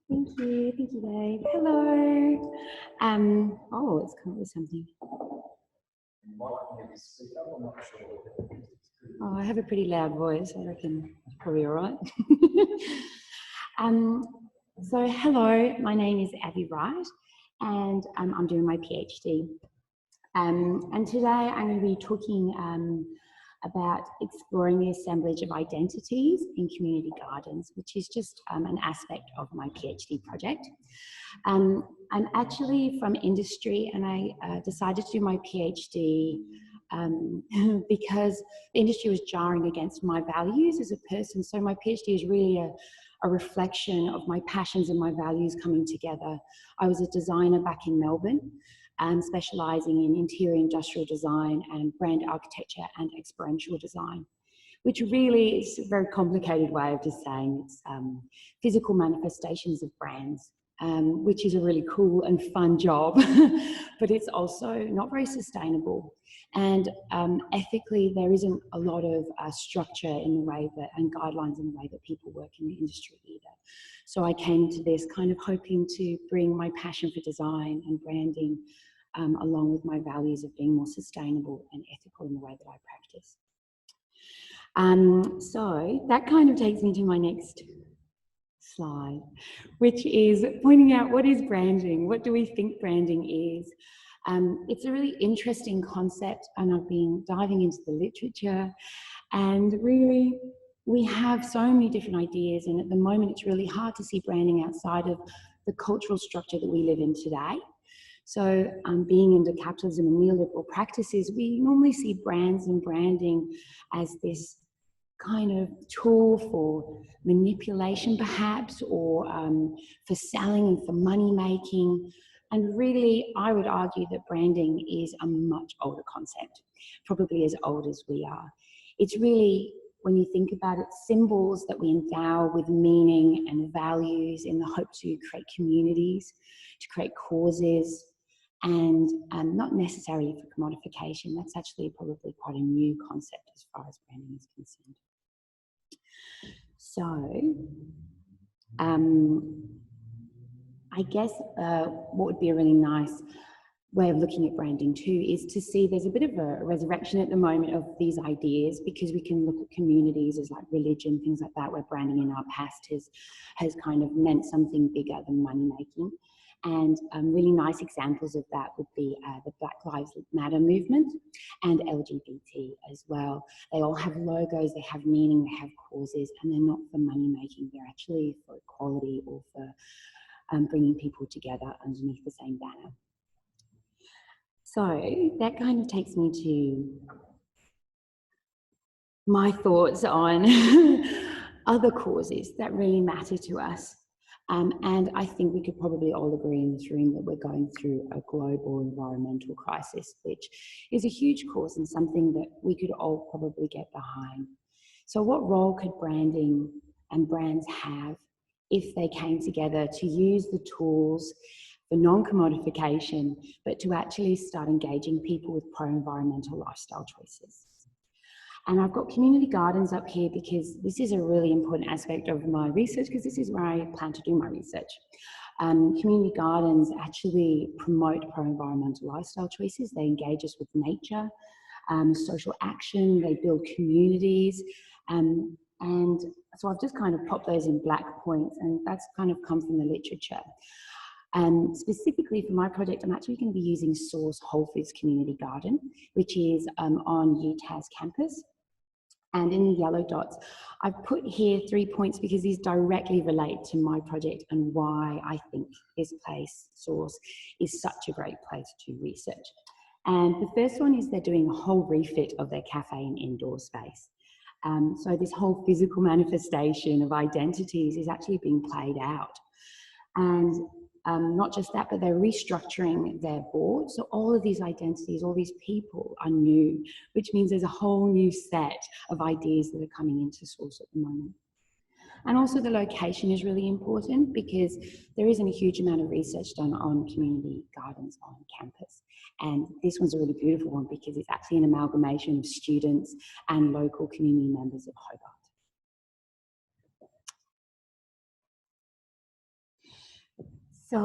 Thank you, Dave. Hello. Oh, it's come up with something. Oh, I have a pretty loud voice. I reckon it's probably all right. So hello, my name is Abby Wright, and I'm doing my PhD. And today I'm going to be talking about exploring the assemblage of identities in community gardens, which is just an aspect of my PhD project. I'm actually from industry, and I decided to do my PhD because the industry was jarring against my values as a person. So my PhD is really a reflection of my passions and my values coming together. I was a designer back in Melbourne, specialising in interior industrial design and brand architecture and experiential design, which really is a very complicated way of just saying it's physical manifestations of brands, which is a really cool and fun job, but it's also not very sustainable. And ethically, there isn't a lot of structure in the way that, and guidelines in the way that people work in the industry either. So I came to this kind of hoping to bring my passion for design and branding along with my values of being more sustainable and ethical in the way that I practice. So that kind of takes me to my next slide, which is pointing out what is branding? What do we think branding is? It's a really interesting concept, and I've been diving into the literature, and really we have so many different ideas, and at the moment it's really hard to see branding outside of the cultural structure that we live in today. So being into capitalism and neoliberal practices, we normally see brands and branding as this kind of tool for manipulation perhaps, or for selling and for money making. And really, I would argue that branding is a much older concept, probably as old as we are. It's really, when you think about it, symbols that we endow with meaning and values in the hope to create communities, to create causes, and not necessarily for commodification. That's actually probably quite a new concept as far as branding is concerned. So, I guess what would be a really nice way of looking at branding too is to see there's a bit of a resurrection at the moment of these ideas, because we can look at communities as like religion, things like that, where branding in our past has kind of meant something bigger than money making. And really nice examples of that would be the Black Lives Matter movement and LGBT as well. They all have logos, they have meaning, they have causes, and they're not for money making. They're actually for equality or for bringing people together underneath the same banner. So that kind of takes me to my thoughts on other causes that really matter to us. And I think we could probably all agree in this room that we're going through a global environmental crisis, which is a huge cause and something that we could all probably get behind. So what role could branding and brands have if they came together to use the tools for non-commodification, but to actually start engaging people with pro-environmental lifestyle choices? And I've got community gardens up here because this is a really important aspect of my research, because this is where I plan to do my research. Community gardens actually promote pro-environmental lifestyle choices. They engage us with nature, social action, they build communities. And so I've just kind of popped those in black points, and that's kind of come from the literature. Specifically for my project, I'm actually going to be using Source Whole Foods Community Garden, which is on UTAS campus. And in the yellow dots, I've put here 3 points because these directly relate to my project and why I think this place, Source, is such a great place to research. And the first one is they're doing a whole refit of their cafe and indoor space. So this whole physical manifestation of identities is actually being played out. And not just that, but they're restructuring their board. So all of these identities, all these people are new, which means there's a whole new set of ideas that are coming into Source at the moment. And also the location is really important because there isn't a huge amount of research done on community gardens on campus. And this one's a really beautiful one because it's actually an amalgamation of students and local community members of Hobart. So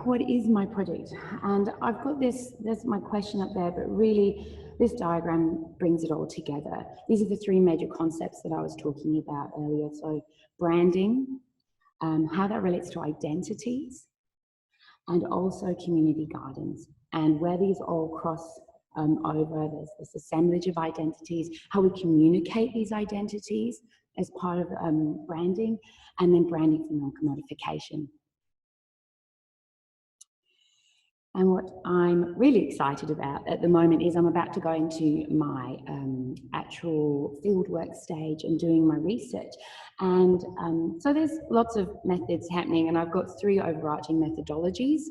what is my project? And I've got this, there's my question up there, but really this diagram brings it all together. These are the three major concepts that I was talking about earlier. So branding, how that relates to identities, and also community gardens, and where these all cross over, there's this assemblage of identities, how we communicate these identities as part of branding, and then branding for non-commodification. And what I'm really excited about at the moment is I'm about to go into my actual fieldwork stage and doing my research. And so there's lots of methods happening, and I've got three overarching methodologies.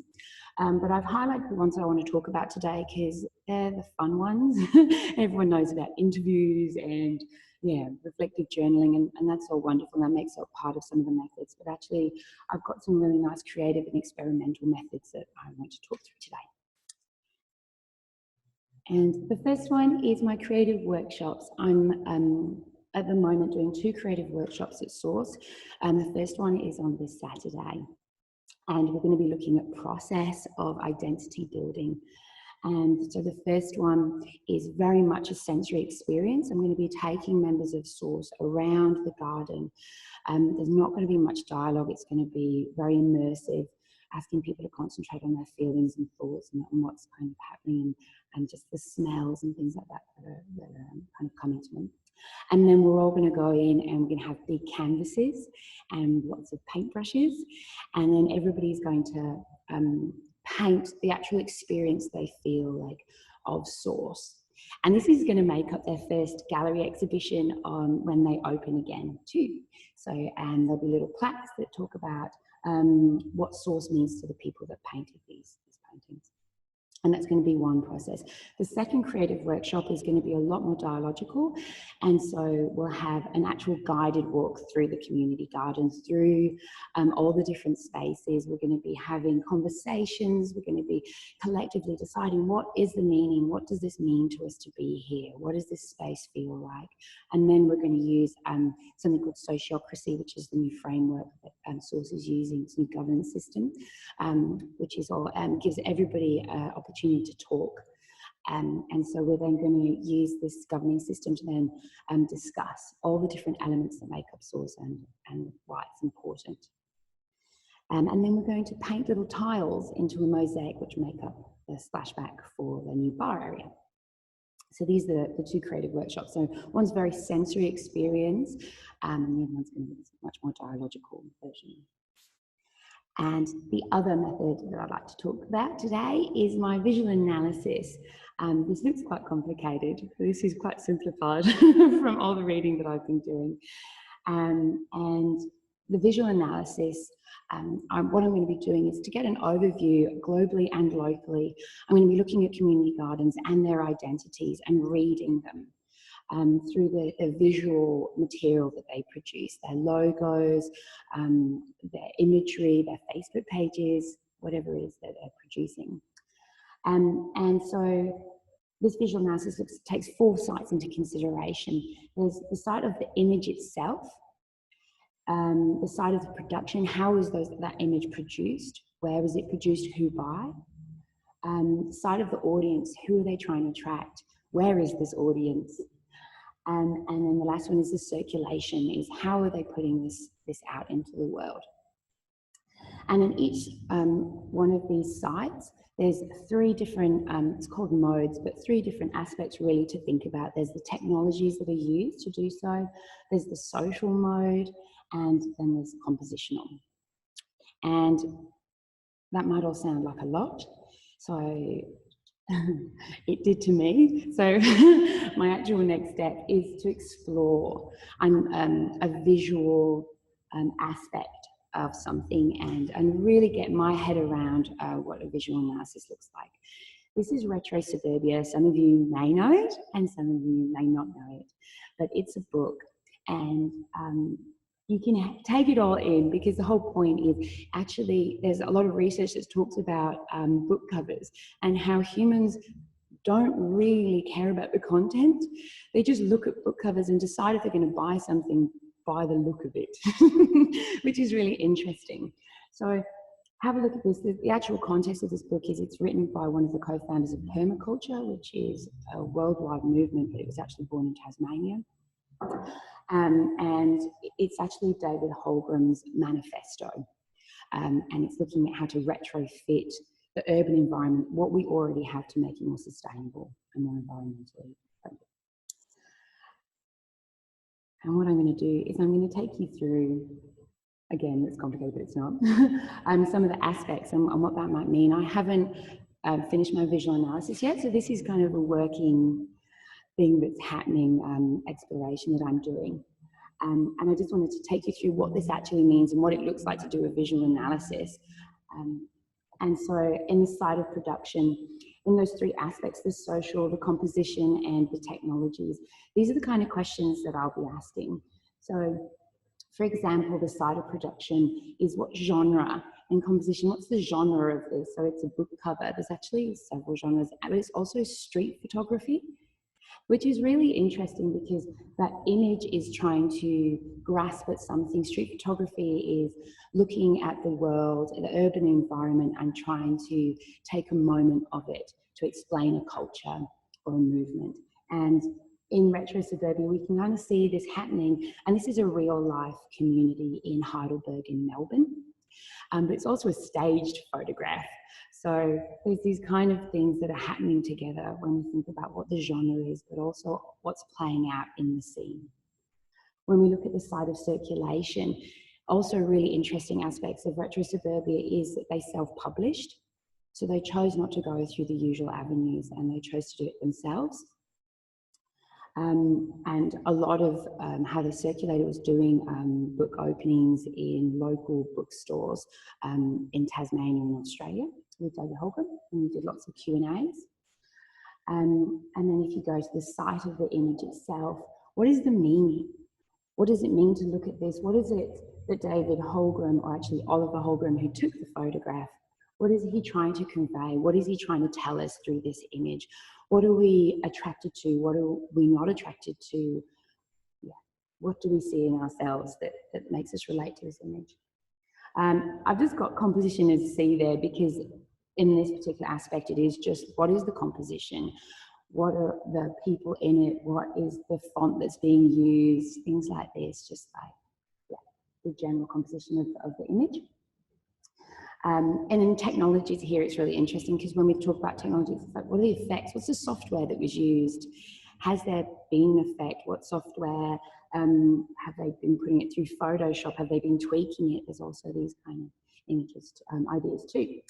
But I've highlighted the ones I want to talk about today because they're the fun ones. Everyone knows about interviews and reflective journaling, and that's all wonderful. That makes it part of some of the methods. But actually, I've got some really nice creative and experimental methods that I want to talk through today. And the first one is my creative workshops. I'm at the moment doing 2 creative workshops at Source. The first one is on this Saturday. And we're going to be looking at process of identity building. And so the first one is very much a sensory experience. I'm going to be taking members of Source around the garden. There's not going to be much dialogue. It's going to be very immersive, asking people to concentrate on their feelings and thoughts and what's kind of happening, and just the smells and things like that that are kind of coming to them. And then we're all going to go in and we're going to have big canvases and lots of paintbrushes. And then everybody's going to paint the actual experience they feel like of Source. And this is going to make up their first gallery exhibition on when they open again too. So, and there'll be little plaques that talk about what Source means to the people that painted these paintings. And that's going to be one process. The second creative workshop is going to be a lot more dialogical. And so we'll have an actual guided walk through the community gardens, through all the different spaces. We're going to be having conversations. We're going to be collectively deciding what is the meaning? What does this mean to us to be here? What does this space feel like? And then we're going to use something called sociocracy, which is the new framework that Source is using. It's a new governance system, which is all gives everybody opportunity to talk. And so we're then going to use this governing system to then discuss all the different elements that make up Source and why it's important. And then we're going to paint little tiles into a mosaic which make up the splashback for the new bar area. So these are the 2 creative workshops. So one's very sensory experience, and the other one's going to be a much more dialogical version. And the other method that I'd like to talk about today is my visual analysis. This looks quite complicated. This is quite simplified from all the reading that I've been doing. And the visual analysis, what I'm going to be doing is to get an overview globally and locally. I'm going to be looking at community gardens and their identities and reading them through the visual material that they produce, their logos, their imagery, their Facebook pages, whatever it is that they're producing. And so this visual analysis takes 4 sites into consideration. There's the site of the image itself, the side of the production, how is that image produced, where was it produced, who by, the side of the audience, who are they trying to attract, where is this audience, and then the last one is the circulation, is how are they putting this out into the world. And in each one of these sites, there's 3 different, it's called modes, but 3 different aspects really to think about. There's the technologies that are used to do so, there's the social mode, and then there's compositional. And that might all sound like a lot, so it did to me. So my actual next step is to explore a visual aspect of something and really get my head around what a visual analysis looks like. This is Retro Suburbia. Some of you may know it and some of you may not know it, but it's a book, and you can take it all in, because the whole point is actually there's a lot of research that talks about book covers and how humans don't really care about the content. They just look at book covers and decide if they're going to buy something by the look of it, which is really interesting. So have a look at this. The actual context of this book is it's written by one of the co-founders of permaculture, which is a worldwide movement, but it was actually born in Tasmania. And it's actually David Holmgren's manifesto. And it's looking at how to retrofit the urban environment, what we already have, to make it more sustainable and more environmentally friendly. And what I'm going to do is I'm going to take you through, again, it's complicated, but it's not, some of the aspects and what that might mean. I haven't finished my visual analysis yet, so this is kind of a working thing that's happening, exploration that I'm doing. And I just wanted to take you through what this actually means and what it looks like to do a visual analysis. And so in the side of production, in those three aspects, the social, the composition, and the technologies, these are the kind of questions that I'll be asking. So, for example, the side of production is what genre, and composition, what's the genre of this? So it's a book cover. There's actually several genres, but it's also street photography, which is really interesting because that image is trying to grasp at something. Street photography is looking at the world, the urban environment, and trying to take a moment of it to explain a culture or a movement. And in Retro Suburbia, we can kind of see this happening. And this is a real life community in Heidelberg in Melbourne. But it's also a staged photograph. So there's these kind of things that are happening together when we think about what the genre is, but also what's playing out in the scene. When we look at the side of circulation, also really interesting aspects of Retro Suburbia is that they self-published. So they chose not to go through the usual avenues and they chose to do it themselves. And a lot of how the circulator was doing book openings in local bookstores in Tasmania and Australia with David Holmgren, and we did lots of Q&As. And then if you go to the site of the image itself, what is the meaning? What does it mean to look at this? What is it that David Holmgren, or actually Oliver Holmgren, who took the photograph, what is he trying to convey? What is he trying to tell us through this image? What are we attracted to? What are we not attracted to? Yeah. What do we see in ourselves that makes us relate to this image? I've just got composition as C there because in this particular aspect, it is just what is the composition? What are the people in it? What is the font that's being used? Things like this, just like the general composition of the image. And in technologies here, it's really interesting because when we talk about technologies, it's like, what are the effects? What's the software that was used? Has there been an effect? What software? Have they been putting it through Photoshop? Have they been tweaking it? There's also these kind of images, ideas too.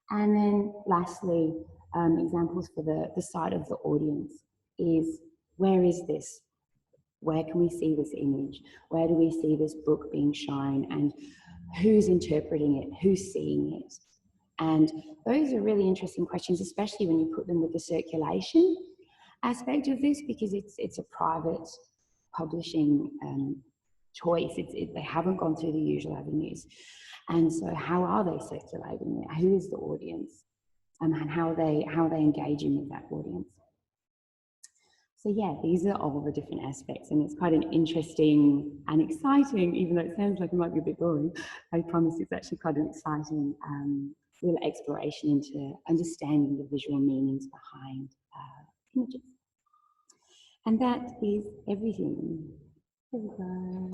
And then lastly, examples for the side of the audience is, where is this? Where can we see this image? Where do we see this book being shown? And who's interpreting it? Who's seeing it? And those are really interesting questions, especially when you put them with the circulation aspect of this, because it's a private publishing choice. They haven't gone through the usual avenues. And so how are they circulating it? Who is the audience? And how are they engaging with that audience? So yeah, these are all the different aspects, and it's quite an interesting and exciting, even though it sounds like it might be a bit boring, I promise it's actually quite an exciting little exploration into understanding the visual meanings behind images. And that is everything. There we go.